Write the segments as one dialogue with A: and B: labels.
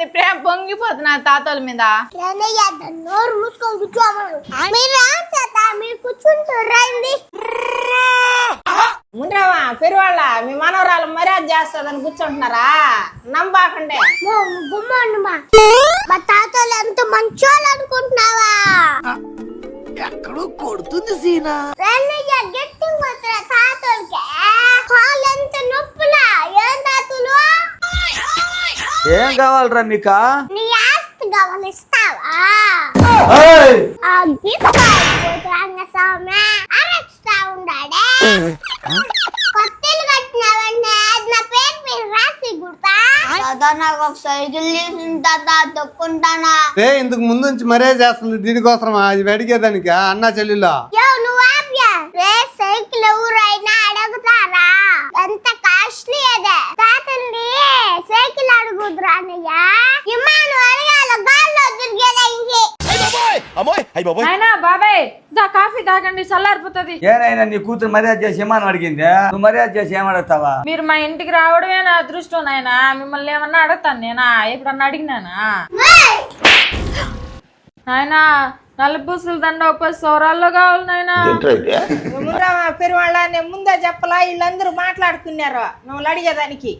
A: ఏంది ప్రేమ పొంగిపోతున్నా తాతల మీద.
B: నోరు మూసుకొని కూర్చోమను. మీరు కూర్చుంటారండి.
A: ఉండరావా పెరువాళ్ళ మీ మనవరాలు మర్యాద చేస్తుందని కూర్చుంటున్నారా? నమ్మాకండే
B: మా తాతలు ఎంత మంచోళ్ళు అనుకుంటున్నావా?
C: ఎక్కడో కొడుతుంది సీనా.
B: గట్టిగా తాతలకి కాళ్ళు ఎంత నొప్పులా. ఏం తాతలు
C: ఏం కావాలరా మీకా?
B: నీ ఆస్తి కావాలి ఇస్తావా? ఆ గిఫ్ట్ స్వామి అరక్షా ఉండాడే. కొత్తలు కట్టినావంటే నా పేరు మీరు రాసి గుర్తా. తాత నాకు ఒక సైకిల్ తీసిన తాత తొక్కుంటానా.
D: ఇందుకు ముందు నుంచి మరే చేస్తుంది దీనికోసమా? అది అడిగేదానికా అన్నా చెల్లెలా?
B: నువ్వు ఆప్యా రే సైకిల్ ఎవరైనా అడుగుతారా? ఎంత కాస్ట్లీ అదే. తాతల్ని సైకిల్ అడుగుదురా అన్నయ్య. ఇమ్మాను అడగాల గాల్లో తిరిగేదానికి.
A: అయినా బాబాయ్ దా కాఫీ తాగండి చల్లారిపోతుంది.
C: ఏనైనా నీ కూతురు మర్యాద చేసి ఏమని అడిగింది? నువ్వు మర్యాద చేసి ఏమడుగుతావా?
A: మీరు మా ఇంటికి రావడమే నా అదృష్టం నాయనా. మిమ్మల్ని ఏమన్నా అడుగుతాను నేనా? ఎప్పుడన్నా అడిగినానా? నాయనా నలుపూసల దండ ఒక సౌరాల్లో కావాలి నాయనా. పెరువాళ్ళ నేను ముందే చెప్పలా, వీళ్ళందరూ మాట్లాడుకున్నారు మిమ్మల్ని అడిగేదానికి.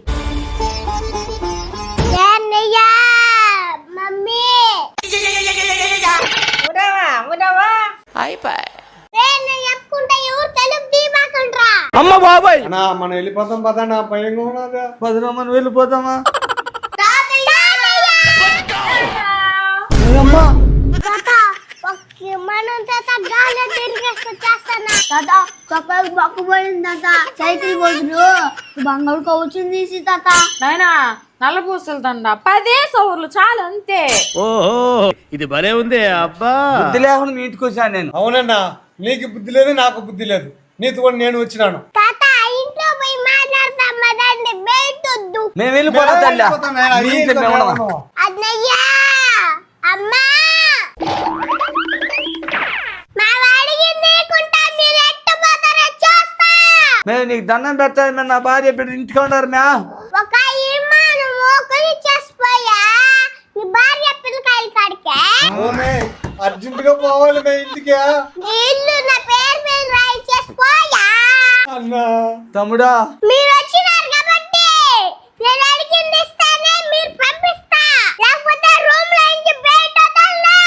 B: మమ్మీ
C: అమ్మ బాబాయ్
D: మనం వెళ్ళిపోతాం పదనా భయంగా ఉన్నదా?
C: మనం వెళ్ళిపోతామా?
B: సైకిల్ బదులు బంగారు కౌచుని తీసి తాత.
A: నాయనా నల్లపూసల దండ 10 సౌర్లు చాలు అంతే.
E: ఓహో ఇది భలే ఉంది అబ్బా.
C: బుద్ధి లేకుండా మీ ఇంటికి వచ్చాను నేను.
D: అవునన్నా, నీకు బుద్ధి లేదు నాకు బుద్ధి లేదు. నీతో కూడా నేను వచ్చినాను.
B: తాత ఇంట్లో పోయి మాట్లాడతాం మదండి. బయట వద్దు.
C: మేము వెళ్ళిపోతాం తల్లి.
B: అన్నయ్య అమ్మా మా వాడికి నీకుంటా మీరు ఎట్టుపోతారో చూస్తా.
C: మేము నీకు దండం పెడతాను. మేము నా భార్య బిడ్డ ఇంటికి ఉన్నారు మ్యా.
B: ఒక ఇమ్మాను మోకలి చేసిపోయా నీ భార్య పిల్లకాయలు కాడికే.
D: అర్జెంట్ గా పోవాలి మా ఇంటికి.
B: నీ ఇల్లు నా పేరు మీద రాయి చేసిపోయా.
D: అన్నా
C: తమ్ముడా
B: మీరు వచ్చినారు కాబట్టి నేను అడిగింది ఇస్తానే మీరు పంపిస్తా. లేకపోతే రూమ్ లో నుంచి బయట వదలను.